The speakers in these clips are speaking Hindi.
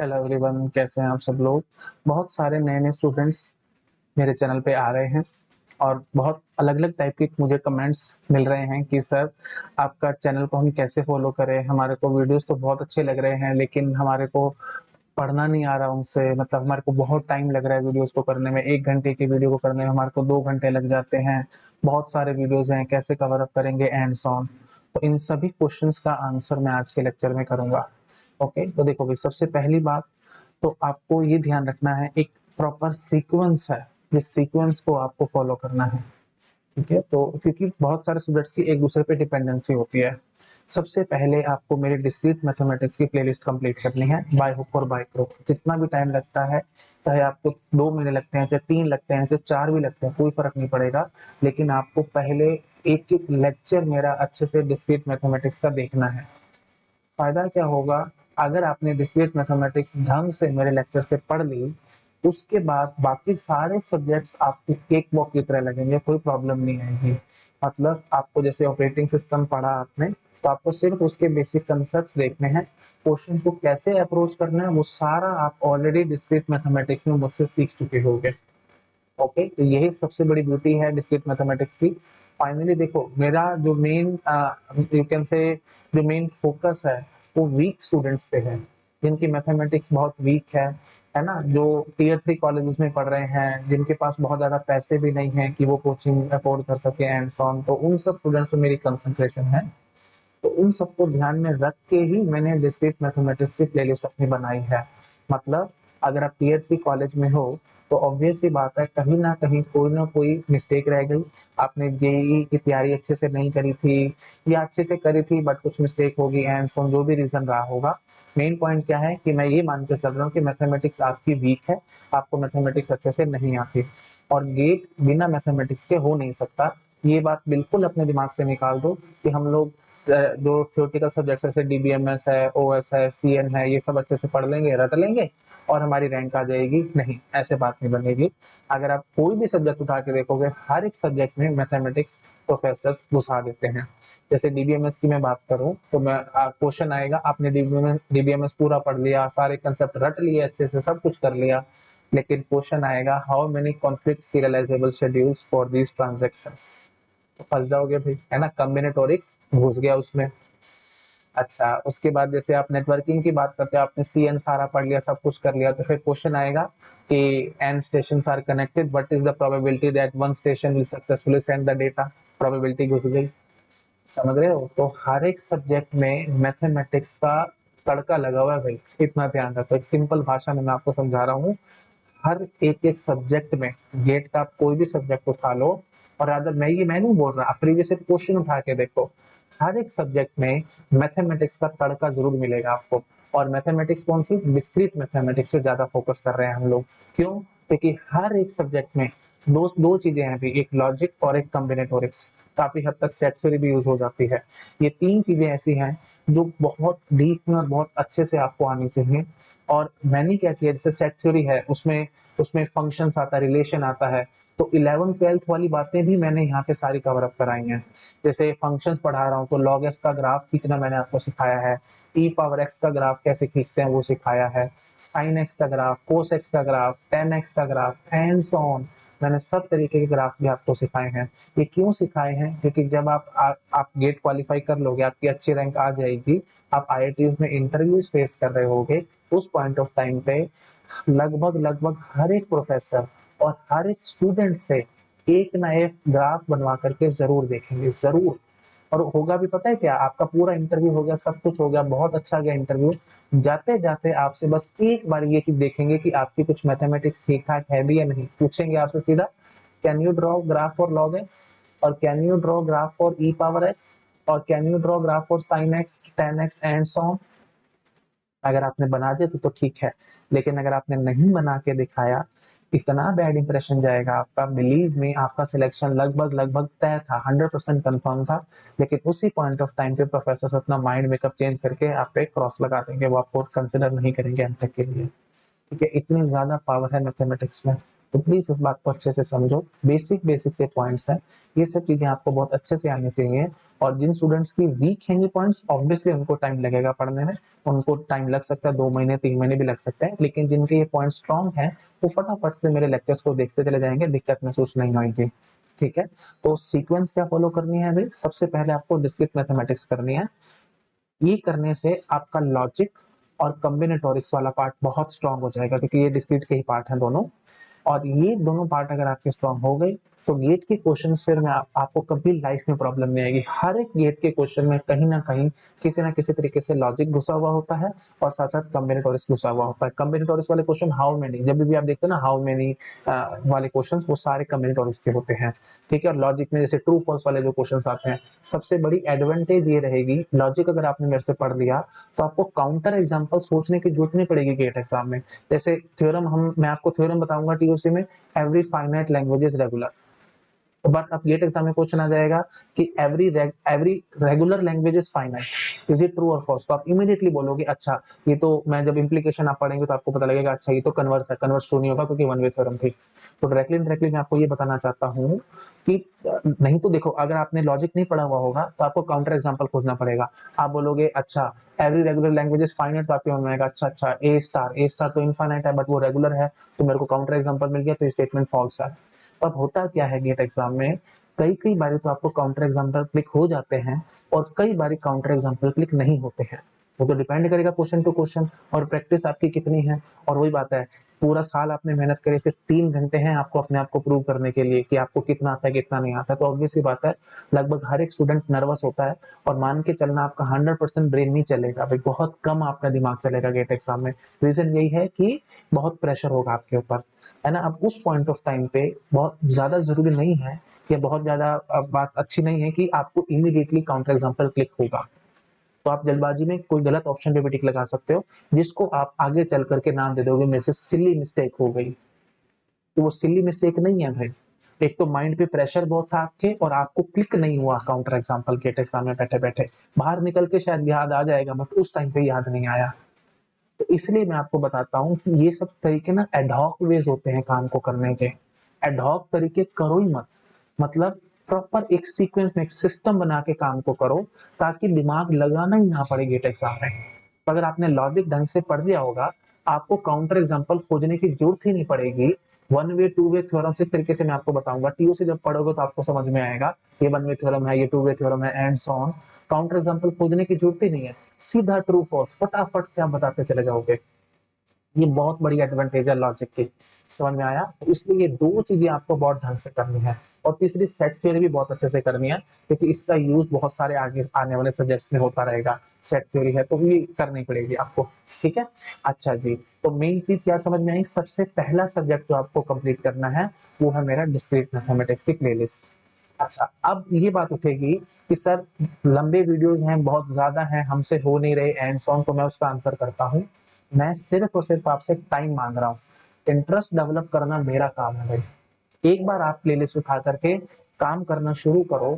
हेलो एवरीवन, कैसे हैं आप सब लोग। बहुत सारे नए नए स्टूडेंट्स मेरे चैनल पे आ रहे हैं और बहुत अलग अलग टाइप के मुझे कमेंट्स मिल रहे हैं कि सर आपका चैनल को हम कैसे फॉलो करें। हमारे को वीडियोस तो बहुत अच्छे लग रहे हैं लेकिन हमारे को पढ़ना नहीं आ रहा उनसे, मतलब हमारे को बहुत टाइम लग रहा है वीडियोस को करने में। 1 घंटे की वीडियो को करने में हमारे को 2 घंटे लग जाते हैं। बहुत सारे वीडियोस हैं, कैसे कवर अप करेंगे एंड सो ऑन। तो इन सभी क्वेश्चंस का आंसर मैं आज के लेक्चर में करूंगा। ओके, तो देखो भाई, सबसे पहली बात तो आपको ये ध्यान रखना है, एक प्रॉपर सीक्वेंस है, जिस सीक्वेंस को आपको फॉलो करना है। ठीक है, तो क्योंकि बहुत सारे सब्जेक्ट्स की एक दूसरे पे डिपेंडेंसी होती है। सबसे पहले आपको मेरे डिस्क्रीट मैथमेटिक्स की प्लेलिस्ट कंप्लीट करनी है बाय हुक और बाय क्रुक। जितना भी टाइम लगता है, चाहे आपको 2 महीने लगते हैं, चाहे 3 लगते हैं, चाहे 4 भी लगते हैं, कोई फर्क नहीं पड़ेगा। लेकिन आपको पहले एक एक लेक्चर मेरा अच्छे से डिस्क्रीट मैथमेटिक्स का देखना है। फायदा क्या होगा, अगर आपने डिस्क्रीट मैथमेटिक्स ढंग से मेरे लेक्चर से पढ़ ली, उसके बाद बाकी सारे सब्जेक्ट्स आपको केक वॉक की तरह लगेंगे, कोई प्रॉब्लम नहीं आएगी। मतलब आपको जैसे ऑपरेटिंग सिस्टम पढ़ा आपने, तो आपको सिर्फ उसके बेसिक कंसेप्ट देखने हैं। क्वेश्चन को कैसे अप्रोच करना है वो सारा आप ऑलरेडी डिस्क्रीट मैथमेटिक्स में मुझसे सीख चुके होंगे। ओके, तो यही सबसे बड़ी ब्यूटी है डिस्क्रीट मैथमेटिक्स की। फाइनली देखो, मेरा जो मेन यू कैन से जो मेन फोकस है वो वीक स्टूडेंट्स पे है, जिनकी मैथमेटिक्स बहुत वीक है ना, जो टीयर 3 कॉलेजेस में पढ़ रहे हैं, जिनके पास बहुत ज्यादा पैसे भी नहीं है कि वो कोचिंग अफोर्ड कर सके एंड सो ऑन। तो उन सब स्टूडेंट्स पे मेरी कंसंट्रेशन है। तो उन सबको ध्यान में रख के ही मैंने डिस्क्रीट मैथमेटिक्स की प्लेलिस्ट अपनी बनाई है। मतलब अगर आप टीयर 3 कॉलेज में हो तो ऑब्वियस सी बात है, कहीं ना कोई मिस्टेक रह गई। आपने जेई की तैयारी अच्छे से नहीं करी थी, या अच्छे से करी थी बट कुछ मिस्टेक होगी एंड सो जो भी रीजन रहा होगा। मेन पॉइंट क्या है कि मैं ये मान के चल रहा हूँ कि मैथमेटिक्स आपकी वीक है, आपको मैथमेटिक्स अच्छे से नहीं आती, और गेट बिना मैथमेटिक्स के हो नहीं सकता। ये बात बिल्कुल अपने दिमाग से निकाल दो कि हम लोग जो थ्योरेटिकल सब्जेक्ट्स जैसे डीबीएमएस है, ओएस है, सीएन है, ये सब अच्छे से पढ़ लेंगे, रट लेंगे और हमारी रैंक आ जाएगी। नहीं, ऐसे बात नहीं बनेगी। अगर आप कोई भी सब्जेक्ट उठा के देखोगे, हर एक सब्जेक्ट में मैथमेटिक्स प्रोफेसर घुसा देते हैं। जैसे डीबीएमएस की मैं बात करूं तो मैं क्वेश्चन आएगा, आपने डीबीएमएस पूरा पढ़ लिया, सारे कंसेप्ट रट लिए, अच्छे से सब कुछ कर लिया, लेकिन क्वेश्चन आएगा how many conflict serialisable schedules for these transactions. तो फंस जाओगे भाई, है ना, कॉम्बिनेटोरिक्स घुस गया उसमें। अच्छा, उसके बाद जैसे आप नेटवर्किंग की बात करते हो, आपने सी एन सारा पढ़ लिया, सब कुछ कर लिया, तो फिर क्वेश्चन आएगा कि N station are connected, what is the probability that one station will successfully send the data. Probability घुस गई। समझ रहे हो, तो हर एक सब्जेक्ट में मैथमेटिक्स का तड़का लगा हुआ है भाई, इतना ध्यान रखो। एक सिंपल भाषा में मैं आपको समझा रहा हूँ। हर एक एक सब्जेक्ट में, गेट का आप कोई भी सब्जेक्ट उठा लो, और अगर मैं नहीं बोल रहा, आप प्रीवियस क्वेश्चन उठा के देखो, हर एक सब्जेक्ट में मैथमेटिक्स का तड़का जरूर मिलेगा आपको। और मैथमेटिक्स कौन सी, डिस्क्रीट मैथमेटिक्स पे ज्यादा फोकस कर रहे हैं हम लोग। क्यों? क्योंकि हर एक सब्जेक्ट में दो दो चीजें हैं भी, एक लॉजिक और एक कॉम्बिनेटोरिक्स। काफी हद तक सेट थ्योरी भी यूज हो जाती है। ये 3 चीजें ऐसी हैं जो बहुत डीप में और बहुत अच्छे से आपको आनी चाहिए। और मैंने क्या किया, जैसे सेट थ्योरी है, उसमें उसमें फंक्शंस आता है, रिलेशन आता है, तो 11th 12th वाली बातें भी मैंने यहाँ पे सारी कवर अप कराई हैं। जैसे फंक्शंस पढ़ा रहा हूँ तो लॉग एक्स का ग्राफ खींचना मैंने आपको सिखाया है, ई पावर एक्स का ग्राफ कैसे खींचते हैं वो सिखाया है, साइन एक्स का ग्राफ, कोस एक्स का ग्राफ, टेन एक्स का ग्राफ एंड सो ऑन। मैंने सब तरीके के ग्राफ भी आपको सिखाए हैं। ये क्यों सिखाए हैं? क्योंकि जब आप गेट क्वालिफाई कर लोगे, आपकी अच्छी रैंक आ जाएगी, आप आईआईटीज में इंटरव्यूज फेस कर रहे होगे, उस पॉइंट ऑफ टाइम पे लगभग लगभग हर एक प्रोफेसर और हर एक स्टूडेंट से एक ना एक ग्राफ बनवा करके जरूर देखेंगे, जरूर। और होगा भी, पता है क्या, आपका पूरा इंटरव्यू हो गया, सब कुछ हो गया, बहुत अच्छा गया इंटरव्यू, जाते जाते आपसे बस एक बार ये चीज देखेंगे कि आपकी कुछ मैथमेटिक्स ठीक ठाक है भी या नहीं। पूछेंगे आपसे सीधा, can you draw graph for log x, और can you draw graph for e power x, और can you draw graph for sine x, tan x and so on. अगर आपने बना दिया तो ठीक है, लेकिन अगर आपने नहीं बना के दिखाया, इतना बैड इंप्रेशन जाएगा आपका। बिलीव में आपका सिलेक्शन लगभग लगभग तय था, 100% कंफर्म था। लेकिन उसी पॉइंट ऑफ टाइम पे प्रोफेसर अपना माइंड मेकअप चेंज करके आप पे क्रॉस लगा देंगे, वो आपको कंसिडर नहीं करेंगे एमटेक के लिए। ठीक है, इतनी ज्यादा पावर है मैथमेटिक्स में। तो प्लीज इस बात को अच्छे से समझो। बेसिक से पॉइंट्स हैं, ये सब चीजें आपको बहुत अच्छे से आनी चाहिए। और जिन स्टूडेंट्स की वीक हैं ये पॉइंट्स, ऑब्वियसली उनको टाइम लगेगा पढ़ने में, उनको टाइम लग सकता है, 2 महीने 3 महीने भी लग सकते हैं, लेकिन जिनके ये पॉइंट स्ट्रॉन्ग है वो फटाफट से मेरे लेक्चर्स को देखते चले जाएंगे, दिक्कत महसूस नहीं होगी। ठीक है, तो सीक्वेंस क्या फॉलो करनी है भाई, सबसे पहले आपको डिस्क्रीट मैथमेटिक्स करनी है। ये करने से आपका लॉजिक और कॉम्बिनेटोरिक्स वाला पार्ट बहुत स्ट्रांग हो जाएगा, क्योंकि ये डिस्क्रीट के ही पार्ट हैं दोनों। और ये दोनों पार्ट अगर आपके स्ट्रांग हो गए तो गेट के क्वेश्चंस फिर में आपको कभी लाइफ में प्रॉब्लम नहीं आएगी। हर एक गेट के क्वेश्चन में कहीं ना कहीं किसी ना किसी तरीके से लॉजिक घुसा हुआ होता है और साथ साथ कॉम्बिनेटोरिक्स घुसा हुआ होता है। कॉम्बिनेटोरिक्स वाले क्वेश्चन हाउ मेनी, जब भी आप देखते हैं ना हाउ मेनी वाले क्वेश्चन, वो सारे कॉम्बिनेटोरिक्स के होते हैं। ठीक है, और लॉजिक में जैसे ट्रू फॉल्स वाले जो क्वेश्चन आते हैं, सबसे बड़ी एडवांटेज ये रहेगी, लॉजिक अगर आपने मेरे से पढ़ लिया तो आपको काउंटर एग्जांपल सोचने की जरूरत नहीं पड़ेगी गेट एग्जाम में। जैसे थ्योरम, मैं आपको थ्योरम बताऊंगा टीओसी में, every finite language is regular, but अब गेट एग्जाम में क्वेश्चन आ जाएगा कि every regular language is finite, is it true और फॉल्स? तो आप इमीडिएटली बोलोगे अच्छा, ये तो मैं जब इंप्लीकेशन आप पढ़ेंगे तो आपको पता लगेगा अच्छा ये तो कन्वर्स है, कन्वर्स ट्रू नहीं होगा क्योंकि वन वे थ्योरम थी। तो डायरेक्टली मैं आपको ये बताना चाहता हूँ कि नहीं तो देखो, अगर आपने लॉजिक नहीं पढ़ा हुआ होगा तो आपको काउंटर एग्जाम्पल खोजना पड़ेगा। आप बोलोगे अच्छा every regular language is finite, तो आपके मन में आएगा अच्छा ए स्टार तो इनफाइनाइट है बट वो रेगुलर है, तो मेरे को काउंटर एग्जाम्पल मिल गया, तो स्टेटमेंट फॉल्स है। अब होता क्या है गेट एग्जाम में, कई बार तो आपको काउंटर एग्जाम्पल क्लिक हो जाते हैं और कई बार काउंटर एग्जाम्पल क्लिक नहीं होते हैं। वो तो डिपेंड करेगा क्वेश्चन टू क्वेश्चन और प्रैक्टिस आपकी कितनी है। और वही बात है, पूरा साल आपने मेहनत करी, सिर्फ 3 घंटे हैं आपको अपने आप को प्रूव करने के लिए कि आपको कितना आता है कितना नहीं आता है, तो ऑब्वियस सी बात है लगभग हर एक स्टूडेंट नर्वस होता है। और मान के चलना आपका 100% ब्रेन नहीं चलेगा भाई, बहुत कम आपका दिमाग चलेगा गेट एग्जाम में। रीजन यही है कि बहुत प्रेशर होगा आपके ऊपर, है ना। अब उस पॉइंट ऑफ टाइम पे बहुत ज्यादा जरूरी नहीं है कि बहुत ज्यादा बात अच्छी नहीं है कि आपको इमीडिएटली काउंटर एग्जाम्पल क्लिक होगा। तो आप जल्दबाजी में कोई गलत ऑप्शन पे भी टिक लगा सकते हो, जिसको आप आगे चल करके नाम दे दोगे मेरे से सिली मिस्टेक हो गई। तो वो सिली मिस्टेक नहीं है भाई, एक तो माइंड पे प्रेशर बहुत था आपके और आपको क्लिक नहीं हुआ काउंटर एग्जाम्पल गेट एग्जाम में बैठे बैठे। बाहर निकल के शायद याद आ जाएगा बट उस टाइम पे याद नहीं आया। तो इसलिए मैं आपको बताता हूँ कि ये सब तरीके ना एडहॉक वेज होते हैं काम को करने के। एडहॉक तरीके करो ही मत, मतलब प्रॉपर एक सीक्वेंस में एक सिस्टम बना के काम को करो, ताकि दिमाग लगाना ही ना पड़े गेट एग्जाम में। अगर आपने लॉजिक ढंग से पढ़ लिया होगा, आपको काउंटर एग्जांपल खोजने की जरूरत ही नहीं पड़ेगी। One way two way theorem इस तरीके से मैं आपको बताऊंगा, टीओ से जब पढ़ोगे तो आपको समझ में आएगा ये वन वे थ्योरम है, ये टू वे थ्योरम है and so on. Counter example खोजने की जरूरत ही नहीं है, सीधा ट्रू फॉल्स फटाफट से आप बताते चले जाओगे। ये बहुत बड़ी एडवांटेज है लॉजिक की, समझ में आया। तो इसलिए ये दो चीजें आपको बहुत ढंग से करनी है। और तीसरी सेट थ्योरी भी बहुत अच्छे से करनी है, क्योंकि इसका यूज बहुत सारे आगे आने वाले सब्जेक्ट्स में होता रहेगा। सेट थ्योरी है तो ये करनी पड़ेगी आपको, ठीक है। अच्छा जी, तो मेन चीज क्या समझ में आई, सबसे पहला सब्जेक्ट जो आपको कंप्लीट करना है वो है मेरा डिस्क्रीट मैथमेटिक्स की प्लेलिस्ट। अच्छा, अब ये बात उठेगी कि सर लंबे वीडियोस हैं, बहुत ज्यादा हैं, हमसे हो नहीं रहे एंड सॉन्ग, तो मैं उसका आंसर करता हूँ। मैं सिर्फ और सिर्फ आपसे टाइम मांग रहा हूँ, इंटरेस्ट डेवलप करना मेरा काम है भाई। एक बार आप प्लेलिस्ट उठा करके काम करना शुरू करो,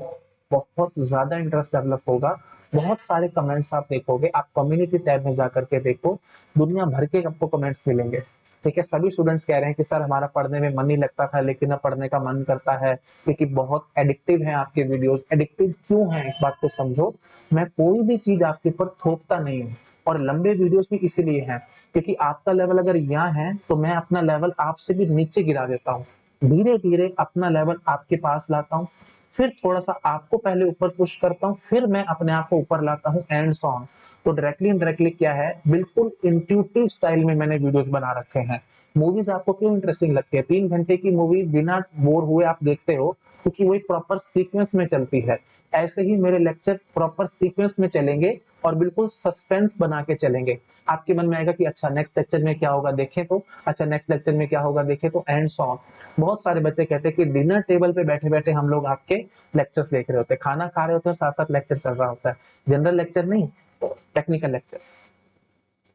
बहुत ज्यादा इंटरेस्ट डेवलप होगा। बहुत सारे कमेंट्स आप देखोगे, आप कम्युनिटी टैब में जाकर के देखो, दुनिया भर के आपको कमेंट्स मिलेंगे। ठीक है, सभी स्टूडेंट्स कह रहे हैं कि सर हमारा पढ़ने में मन नहीं लगता था लेकिन अब पढ़ने का मन करता है, क्योंकि बहुत एडिक्टिव है आपके वीडियोस। एडिक्टिव क्यों है इस बात को समझो। मैं कोई भी चीज आपके ऊपर थोपता नहीं हूँ, और लंबे वीडियोस भी इसीलिए हैं क्योंकि आपका लेवल अगर यहाँ है तो मैं अपना लेवल आपसे भी नीचे गिरा देता हूँ, धीरे धीरे अपना लेवल आपके पास लाता हूँ, फिर थोड़ा सा आपको पहले ऊपर पुश करता हूँ, फिर मैं अपने आप को ऊपर लाता हूँ एंड सो ऑन। तो डायरेक्टली इनडायरेक्टली क्या है, बिल्कुल इंट्यूटिव स्टाइल में मैंने वीडियोस बना रखे हैं। मूवीज आपको क्यों इंटरेस्टिंग लगती है, 3 घंटे की मूवी बिना बोर हुए आप देखते हो, क्योंकि वो एक प्रॉपर सीक्वेंस में चलती है। ऐसे ही मेरे लेक्चर प्रॉपर सीक्वेंस में चलेंगे और बिल्कुल सस्पेंस बना के चलेंगे। आपके मन में आएगा कि अच्छा नेक्स्ट लेक्चर में क्या होगा देखें तो, अच्छा नेक्स्ट लेक्चर में क्या होगा देखें तो, एंड सो ऑन। बहुत सारे बच्चे कहते हैं कि डिनर टेबल पे बैठे बैठे हम लोग आपके लेक्चर्स देख रहे होते हैं, खाना खा रहे होते हैं, साथ साथ लेक्चर चल रहा होता है। जनरल लेक्चर नहीं, टेक्निकल लेक्चर्स।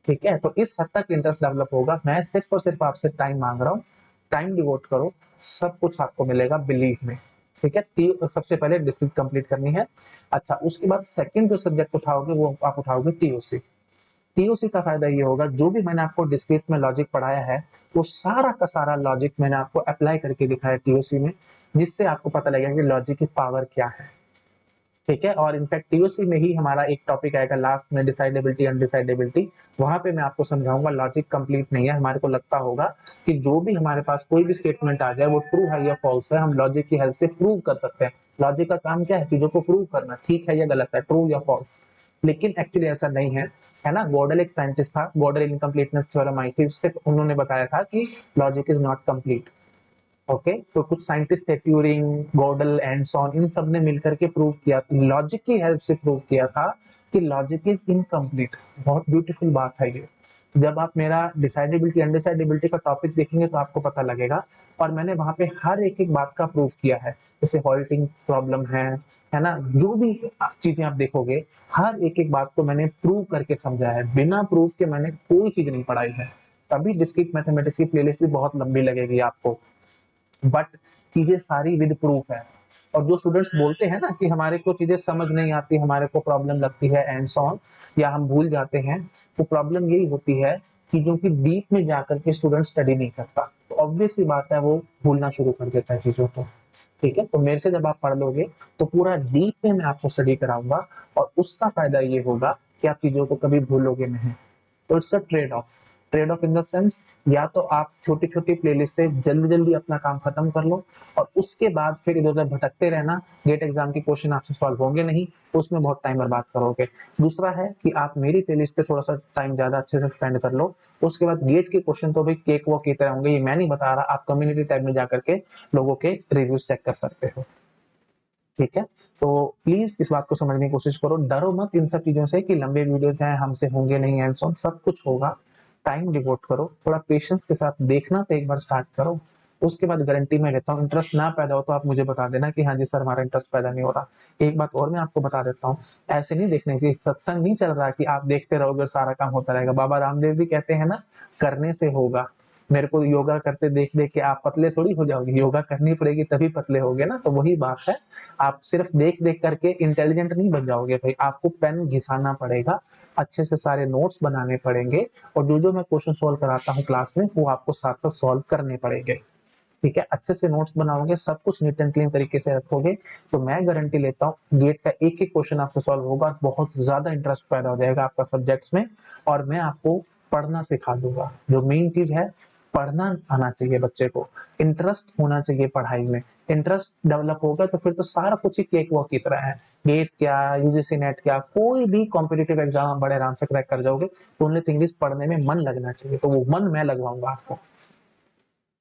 ठीक है, तो इस हद तक इंटरेस्ट डेवलप होगा। मैं सिर्फ और सिर्फ आपसे टाइम मांग रहा हूँ, टाइम डिवोट करो, सब कुछ आपको मिलेगा, बिलीव में। ठीक है, सबसे पहले डिस्क्रीट कंप्लीट करनी है। अच्छा, उसके बाद सेकंड जो सब्जेक्ट उठाओगे वो आप उठाओगे टीओसी। टीओसी का फायदा ये होगा, जो भी मैंने आपको डिस्क्रीट में लॉजिक पढ़ाया है वो सारा का सारा लॉजिक मैंने आपको अप्लाई करके दिखाया टीओसी में, जिससे आपको पता लगेगा कि लॉजिक की पावर क्या है। ठीक है, और इनफैक्ट टीओसी में ही हमारा एक टॉपिक आएगा लास्ट में, डिसाइडेबिलिटी अनडिसाइडेबिलिटी। वहां पे मैं आपको समझाऊंगा लॉजिक कंप्लीट नहीं है। हमारे को लगता होगा कि जो भी हमारे पास कोई भी स्टेटमेंट आ जाए वो ट्रू है या फॉल्स है, हम लॉजिक की हेल्प से प्रूव कर सकते हैं। लॉजिक का काम क्या है? चीजों को प्रूव करना, ठीक है या गलत है, ट्रू या फॉल्स। लेकिन एक्चुअली ऐसा नहीं है, है ना। गॉडल एक साइंटिस्ट था, गॉडल इनकम्प्लीटनेस थ्योरम आई थी, उससे उन्होंने बताया था कि logic is not complete. Okay, तो कुछ साइंटिस्ट थे, ट्यूरिंग, गॉडल एंड सॉन, इन सब ने मिलकर के प्रूव किया, लॉजिक की हेल्प से प्रूव किया था कि लॉजिक इज इनकम्प्लीट। बहुत ब्यूटीफुल बात है ये। जब आप मेरा डिसाइडेबिलिटी अनडिसाइडेबिलिटी का टॉपिक देखेंगे तो आपको पता लगेगा, और मैंने वहां पे हर एक एक बात का प्रूफ किया है। जैसे हॉल्टिंग प्रॉब्लम है ना, जो भी चीजें आप देखोगे हर एक एक बात को मैंने प्रूव करके समझा है। बिना प्रूफ के मैंने कोई चीज नहीं पढ़ाई है। तभी डिस्क्रीट मैथमेटिक्स की प्लेलिस्ट भी बहुत लंबी लगेगी आपको, बट चीजें सारी विद प्रूफ है। और जो स्टूडेंट्स बोलते हैं ना कि हमारे को चीजें समझ नहीं आती, हमारे को प्रॉब्लम लगती है एंड सो ऑन, या हम भूल जाते हैं, तो प्रॉब्लम यही होती है चीजों की डीप में जाकर के स्टूडेंट स्टडी नहीं करता, तो ऑब्वियस सी बात है वो भूलना शुरू कर देता है चीजों को। ठीक है, तो मेरे से जब आप पढ़ लोगे तो पूरा डीप में मैं आपको स्टडी कराऊंगा, और उसका फायदा ये होगा कि आप चीजों को कभी भूलोगे नहीं। तो it's a trade off, trade off in the sense, या तो आप छोटी छोटी प्लेलिस्ट से जल्दी जल्दी अपना काम खत्म कर लो, और उसके बाद फिर इधर उधर भटकते रहना, गेट एग्जाम के क्वेश्चन आपसे सॉल्व होंगे नहीं, तो उसमें बहुत टाइम बर्बाद करोगे। दूसरा है कि आप मेरी प्लेलिस्ट पे थोड़ा सा टाइम ज्यादा अच्छे से स्पेंड कर लो, उसके बाद गेट के क्वेश्चन तो भाई केक वॉक की तरह होंगे, ये मैं नहीं बता रहा, आप कम्युनिटी टैब में जाकर के लोगों के रिव्यूज चेक कर सकते हो। ठीक है, तो प्लीज इस बात को समझने की कोशिश करो, डरो मत इन सब चीजों से कि लंबे वीडियोस हैं हमसे होंगे नहीं, एंड सो सब कुछ होगा। टाइम डिवोट करो, थोड़ा पेशेंस के साथ देखना, तो एक बार स्टार्ट करो, उसके बाद गारंटी में लेता हूँ इंटरेस्ट ना पैदा हो तो आप मुझे बता देना कि हाँ जी सर हमारा इंटरेस्ट पैदा नहीं हो रहा। एक बात और मैं आपको बता देता हूँ, ऐसे नहीं देखने चाहिए, सत्संग नहीं चल रहा कि आप देखते रहोगे और सारा काम होता रहेगा। बाबा रामदेव भी कहते हैं ना, करने से होगा। मेरे को योगा करते देख देख के आप पतले थोड़ी हो जाओगे, योगा करनी पड़ेगी तभी पतले होगे ना। तो वही बात है, आप सिर्फ देख देख करके इंटेलिजेंट नहीं बन जाओगे भाई, आपको पेन घिसाना पड़ेगा, अच्छे से सारे नोट्स बनाने पड़ेंगे, और जो जो मैं क्वेश्चन सोल्व कराता हूँ क्लास में वो आपको साथ साथ सॉल्व करने पड़ेंगे। ठीक है, अच्छे से नोट्स बनाओगे, सब कुछ नीट एंड क्लीन तरीके से रखोगे, तो मैं गारंटी लेता हूँ गेट का एक एक क्वेश्चन आपसे सॉल्व होगा, बहुत ज्यादा इंटरेस्ट पैदा हो जाएगा आपका सब्जेक्ट्स में, और मैं आपको पढ़ना सिखा दूंगा। जो मेन चीज है, पढ़ना आना चाहिए बच्चे को, इंटरेस्ट होना चाहिए पढ़ाई में। इंटरेस्ट डेवलप होगा तो फिर तो सारा कुछ ही केक वॉक की तरह है। गेट क्या, यूजीसी नेट क्या, कोई भी कॉम्पिटिटिव एग्जाम आप बड़े आराम से क्रैक कर जाओगे। तो ओनली थिंग इज पढ़ने में मन लगना चाहिए, तो वो मन मैं लगवाऊंगा आपको।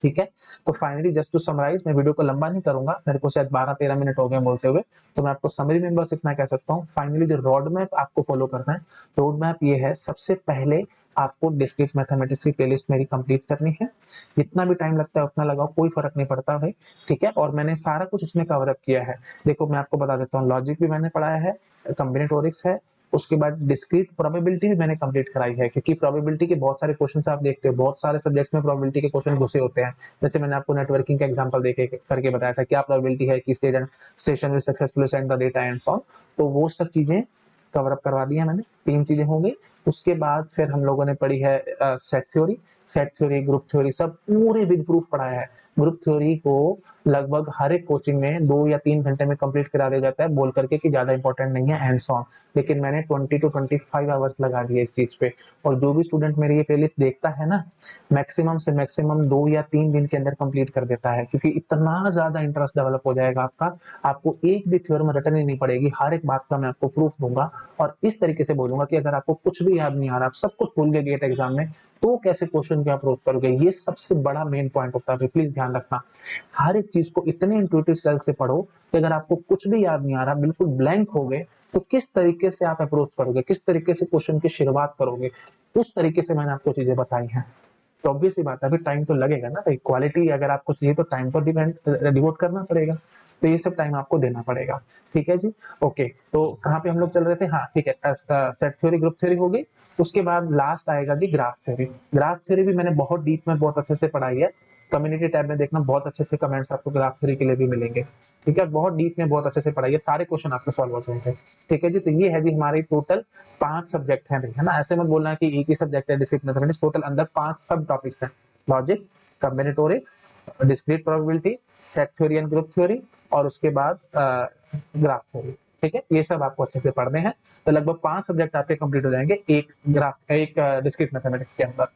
ठीक है, तो फाइनली जस्ट टू समराइज, मैं वीडियो को लंबा नहीं करूंगा, मेरे को शायद 12-13 मिनट हो गए बोलते हुए, तो मैं आपको समरी में बस इतना कह सकता हूँ। फाइनली जो रोड मैप आपको फॉलो करना है, रोड मैप ये है, सबसे पहले आपको डिस्क्रीट मैथमेटिक्स की प्लेलिस्ट मेरी कंप्लीट करनी है। जितना भी टाइम लगता है उतना लगाओ, कोई फर्क नहीं पड़ता भाई। ठीक है, और मैंने सारा कुछ उसमें कवर अप किया है। देखो मैं आपको बता देता हूँ, लॉजिक भी मैंने पढ़ाया है, कॉम्बिनेटोरिक्स है, उसके बाद डिस्क्रीट प्रोबेबिलिटी भी मैंने कंप्लीट कराई है, क्योंकि प्रोबेबिलिटी के बहुत सारे क्वेश्चन आप देखते हो, बहुत सारे सब्जेक्ट्स में प्रोबेबिलिटी के क्वेश्चन घुसे होते हैं। जैसे मैंने आपको नेटवर्किंग का एग्जांपल देके करके बताया था, क्या प्रोबेबिलिटी है कि station will successfully send the data and so on. तो वो सब चीजें कवर अप करवा दिया मैंने, 3 चीजें हो गई। उसके बाद फिर हम लोगों ने पढ़ी है सेट थ्योरी, ग्रुप थ्योरी, सब पूरे विद प्रूफ पढ़ाया है। ग्रुप थ्योरी को लगभग हर एक कोचिंग में 2 या 3 घंटे में कंप्लीट करा दिया जाता है, बोल करके कि ज्यादा इंपॉर्टेंट नहीं है एंड सो ऑन, लेकिन मैंने 20 to 25 आवर्स लगा दिए इस चीज पे। और जो भी स्टूडेंट मेरी ये प्लेलिस्ट देखता है ना, मैक्सिमम से मैक्सिमम 2 या 3 दिन के अंदर कंप्लीट कर देता है, क्योंकि इतना ज्यादा इंटरेस्ट डेवलप हो जाएगा आपका, आपको एक भी थ्योरम रटनी नहीं पड़ेगी, हर एक बात का मैं आपको प्रूफ दूंगा। और इस तरीके से बोलूंगा कि अगर आपको कुछ भी याद नहीं आ रहा, आप सब कुछ भूल गए गेट एग्जाम में, तो कैसे क्वेश्चन की अप्रोच करोगे, ये सबसे बड़ा मेन पॉइंट होता है। प्लीज ध्यान रखना, हर एक चीज को इतने इंट्यूटिव स्टाइल से पढ़ो कि अगर आपको कुछ भी याद नहीं आ रहा, बिल्कुल ब्लैंक हो गए, तो किस तरीके से आप अप्रोच करोगे, किस तरीके से क्वेश्चन की शुरुआत करोगे, उस तरीके से मैंने आपको चीजें बताई हैं। तो ऑब्वियस सी बात है, अभी टाइम तो लगेगा ना भाई, क्वालिटी अगर आपको चाहिए तो टाइम तो डिवोट करना पड़ेगा, तो ये सब टाइम आपको देना पड़ेगा। ठीक है जी, ओके, तो कहाँ पे हम लोग चल रहे थे, हाँ ठीक है, सेट थ्योरी ग्रुप थ्योरी हो गई। उसके बाद लास्ट आएगा जी ग्राफ थ्योरी। ग्राफ थ्योरी भी मैंने बहुत डीप में बहुत अच्छे से पढ़ाई है, कम्युनिटी टैब में देखना, बहुत अच्छे से कमेंट्स आपको ग्राफ थ्योरी के लिए भी मिलेंगे। ठीक है, बहुत डीप में बहुत अच्छे से पढ़ाइए, सारे क्वेश्चन आपके सॉल्व हो जाएंगे। ठीक है जी, तो ये है जी हमारी टोटल 5 सब्जेक्ट हैं, है ना। ऐसे मत बोलना कि एक ही सब्जेक्ट है डिस्क्रीट मैथमेटिक्स, टोटल अंदर 5 सब टॉपिक्स हैं। Logic, combinatorics, discrete probability, set theory and group theory, और उसके बाद ग्राफ थ्योरी। ठीक है, ये सब आपको अच्छे से पढ़ने हैं। तो लगभग 5 सब्जेक्ट आपके कंप्लीट हो जाएंगे एक डिस्क्रीट मैथमेटिक्स के अंदर।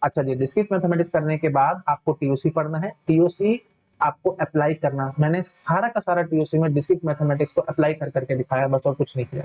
अच्छा जी, डिस्क्रीट मैथमेटिक्स करने के बाद आपको टीओसी पढ़ना है। टीओसी आपको अप्लाई करना, मैंने सारा का सारा टीओसी में डिस्क्रीट मैथमेटिक्स को अप्लाई कर करके दिखाया, बस और कुछ नहीं किया।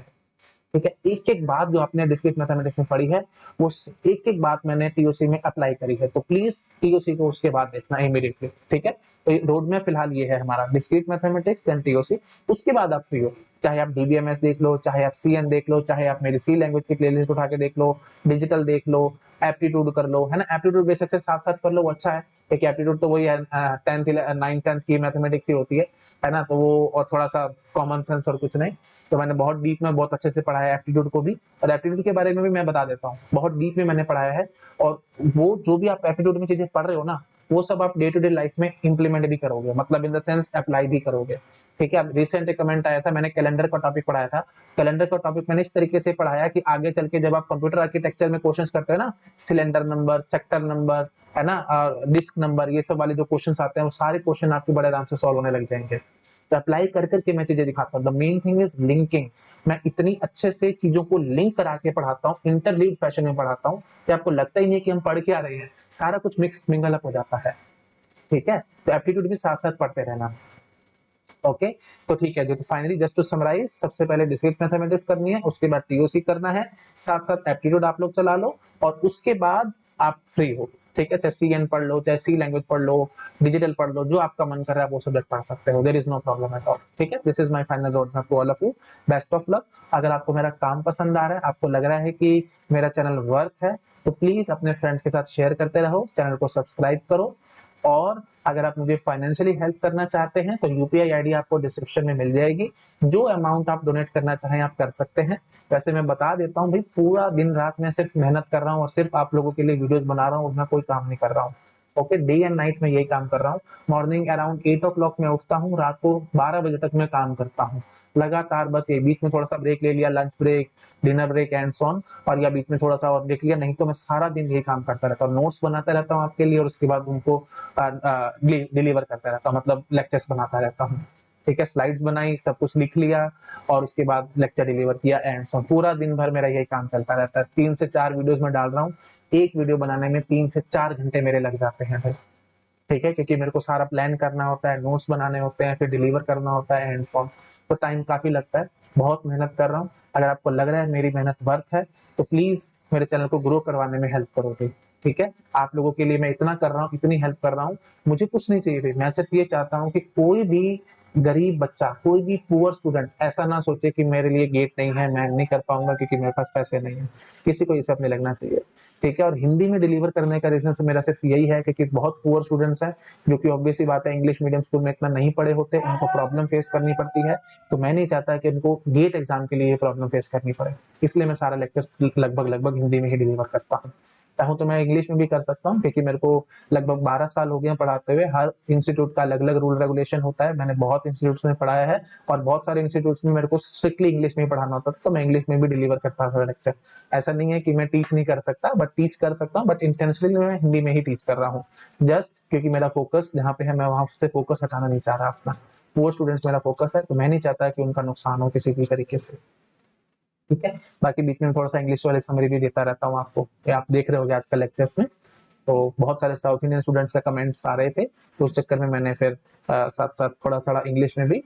ठीक है, एक एक बात जो आपने डिस्क्रीट मैथमेटिक्स में पढ़ी है वो एक एक बात मैंने टीओसी में अप्लाई करी है, तो प्लीज टीओसी को उसके बाद देखना इमीडिएटली। ठीक है, तो रोड में फिलहाल ये है हमारा डिस्क्रीट मैथमेटिक्स देन टीओसी, उसके बाद आप फ्री हो। चाहे आप डीबीएमएस देख लो, चाहे आप सीएन देख लो, चाहे आप मेरी सी लैंग्वेज की प्लेलिस्ट उठा के देख लो, डिजिटल देख लो, एप्टीट्यूड कर लो, है ना। एप्टीट्यूड बेशक से साथ साथ कर लो, वो अच्छा है, क्योंकि एप्टीट्यूड तो वही है 9th-10th की मैथमेटिक्स ही होती है ना। तो वो और थोड़ा सा कॉमन सेंस और कुछ नहीं। तो मैंने बहुत डीप में बहुत अच्छे से पढ़ाया है एप्टीट्यूड को भी, और एप्टीट्यूड के बारे में भी मैं बता देता हूँ, बहुत डीप में मैंने पढ़ाया है। और वो जो भी आप एप्टीट्यूड में चीजें पढ़ रहे हो ना, वो सब आप डे टू डे लाइफ में इंप्लीमेंट भी करोगे, मतलब इन द सेंस अप्लाई भी करोगे। ठीक है, अब रिसेंट एक कमेंट आया था, मैंने कैलेंडर का टॉपिक पढ़ाया था। कैलेंडर का टॉपिक मैंने इस तरीके से पढ़ाया कि आगे चल के जब आप कंप्यूटर आर्किटेक्चर में क्वेश्चंस करते हो ना, सिलेंडर नंबर, सेक्टर नंबर, है ना, डिस्क नंबर, ये सब वाले जो क्वेश्चंस आते हैं वो सारे क्वेश्चन आपके बड़े आराम से सॉल्व होने लग जाएंगे। तो अप्लाई कर करके मैं चीजें दिखाता हूँ। The main thing is linking. मैं इतनी अच्छे से चीजों को लिंक करा के पढ़ाता हूँ, इंटरलीव फैशन में पढ़ाता हूँ कि आपको लगता ही नहीं कि हम पढ़ के आ रहे हैं, सारा कुछ मिक्स मिंगल अप हो जाता है। ठीक है, तो एप्टीट्यूड भी साथ साथ पढ़ते रहना। ओके, तो ठीक है, जो तो फाइनली जस्ट टू समराइज, सबसे पहले डिस्क्रीट मैथमेटिक्स करनी है, उसके बाद टीओसी करना है, साथ साथ एप्टीट्यूड आप लोग चला लो, और उसके बाद आप फ्री हो। ठीक है, चाहे सीएन पढ़ लो, चाहे सी लैंग्वेज पढ़ लो, डिजिटल पढ़ लो, जो आपका मन कर रहा है वो सब्जेक्ट पढ़ सकते हो, there is no problem at all. ठीक है, this is my final road map to all of you. Best of luck. अगर आपको मेरा काम पसंद आ रहा है, आपको लग रहा है कि मेरा चैनल वर्थ है, तो प्लीज अपने फ्रेंड्स के साथ शेयर करते रहो, चैनल को सब्सक्राइब करो। और अगर आप मुझे फाइनेंशियली हेल्प करना चाहते हैं तो यूपीआई आईडी आपको डिस्क्रिप्शन में मिल जाएगी, जो अमाउंट आप डोनेट करना चाहें आप कर सकते हैं। वैसे मैं बता देता हूँ भाई, पूरा दिन रात में सिर्फ मेहनत कर रहा हूँ और सिर्फ आप लोगों के लिए वीडियोस बना रहा हूँ, मैं कोई काम नहीं कर रहा हूँ। ओके, डे एंड नाइट में यही काम कर रहा हूँ। मॉर्निंग अराउंड 8 o'clock में उठता हूँ, रात को 12 बजे तक मैं काम करता हूँ लगातार। बस ये बीच में थोड़ा सा ब्रेक ले लिया, lunch break, dinner break and so on, और या बीच में थोड़ा सा और ब्रेक लिया, नहीं तो मैं सारा दिन यही काम करता रहता हूँ, नोट्स बनाता रहता हूँ आपके लिए, और उसके बाद उनको डिलीवर करता रहता हूँ, मतलब लेक्चर्स बनाता रहता हूँ। ठीक है, स्लाइड्स बनाई, सब कुछ लिख लिया, और उसके बाद लेक्चर डिलीवर किया एंड सो पूरा दिन भर मेरा यही काम चलता रहता है। 3 से 4 वीडियोस में डाल रहा हूँ, एक वीडियो बनाने में 3 से 4 घंटे मेरे लग जाते हैं भाई। ठीक है, क्योंकि मेरे को सारा प्लान करना होता है, नोट्स बनाने होते हैं, फिर डिलीवर करना होता है एंड सो, तो टाइम काफी लगता है, बहुत मेहनत कर रहा हूँ। अगर आपको लग रहा है मेरी मेहनत वर्थ है, तो प्लीज मेरे चैनल को ग्रो करवाने में हेल्प करोगे। ठीक है, आप लोगों के लिए मैं इतना कर रहा हूँ, इतनी हेल्प कर रहा हूँ, मुझे कुछ नहीं चाहिए। मैं सिर्फ ये चाहता हूँ कि कोई भी गरीब बच्चा, कोई भी पुअर स्टूडेंट ऐसा ना सोचे कि मेरे लिए गेट नहीं है, मैं नहीं कर पाऊंगा क्योंकि मेरे पास पैसे नहीं है। किसी को ये सब नहीं लगना चाहिए। ठीक है, और हिंदी में डिलीवर करने का रीजन से मेरा सिर्फ यही है क्योंकि बहुत पुअर स्टूडेंट्स हैं जो कि ऑब्वियस ही बात है, इंग्लिश मीडियम स्कूल में इतना नहीं पढ़े होते, उनको प्रॉब्लम फेस करनी पड़ती है। तो मैं नहीं चाहता कि उनको गेट एग्जाम के लिए ये प्रॉब्लम फेस करनी पड़े, इसलिए मैं सारा लेक्चर्स लगभग हिंदी में ही डिलीवर करता हूँ। चाहूँ तो मैं इंग्लिश में भी कर सकता हूँ, क्योंकि मेरे को लगभग 12 साल हो गए पढ़ाते हुए। हर इंस्टीट्यूट का अलग अलग रूल रेगुलेशन होता है, मैंने बहुत इंस्टीट्यूट्स में पढ़ाया है, और बहुत सारे इंस्टीट्यूट्स में मेरे को स्ट्रिक्टली इंग्लिश में ही पढ़ाना होता था, तो मैं इंग्लिश में भी डिलीवर करता था लेक्चर। ऐसा नहीं है कि मैं टीच नहीं कर सकता, बट टीच कर सकता हूँ, बट इंटेंशनली मैं हिंदी में ही टीच कर रहा हूँ, जस्ट क्योंकि मेरा फोकस जहाँ पे है, मैं वहां से फोकस हटाना नहीं चाह रहा अपना। वो स्टूडेंट्स मेरा फोकस है, तो मैं नहीं चाहता कि उनका नुकसान हो किसी भी तरीके से। ठीक है, बाकी बीच में थोड़ा सा इंग्लिश वाले समरी भी देता रहता हूँ आपको, आप देख रहे होगे आजकल लेक्चर्स में। तो बहुत सारे साउथ इंडियन स्टूडेंट्स का कमेंट्स आ रहे थे, तो उस चक्कर में मैंने फिर साथ साथ थोड़ा थोड़ा इंग्लिश में भी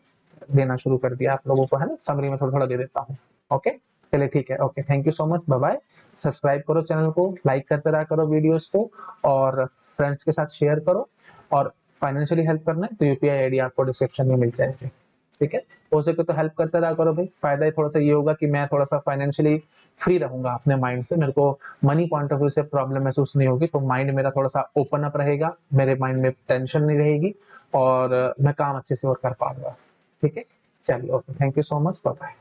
देना शुरू कर दिया आप लोगों को, है ना, समरी में थोड़ा थोड़ा दे देता हूँ। ओके, चलिए ठीक है, okay, thank you so much, bye bye. Subscribe करो चैनल को, लाइक करते रहा करो वीडियोस को, और फ्रेंड्स के साथ शेयर करो। और फाइनेंशियली हेल्प करना है तो यूपीआई आईडी आपको डिस्क्रिप्शन में मिल जाएगी। ठीक है, हो सके तो हेल्प करते रहा करो भाई, फायदा ही थोड़ा सा ये होगा कि मैं थोड़ा सा फाइनेंशियली फ्री रहूंगा अपने माइंड से, मेरे को मनी पॉइंट ऑफ व्यू से प्रॉब्लम महसूस नहीं होगी, तो माइंड मेरा थोड़ा सा ओपन अप रहेगा, मेरे माइंड में टेंशन नहीं रहेगी, और मैं काम अच्छे से और कर पाऊंगा। ठीक है, चलिए, okay, thank you so much, bye bye.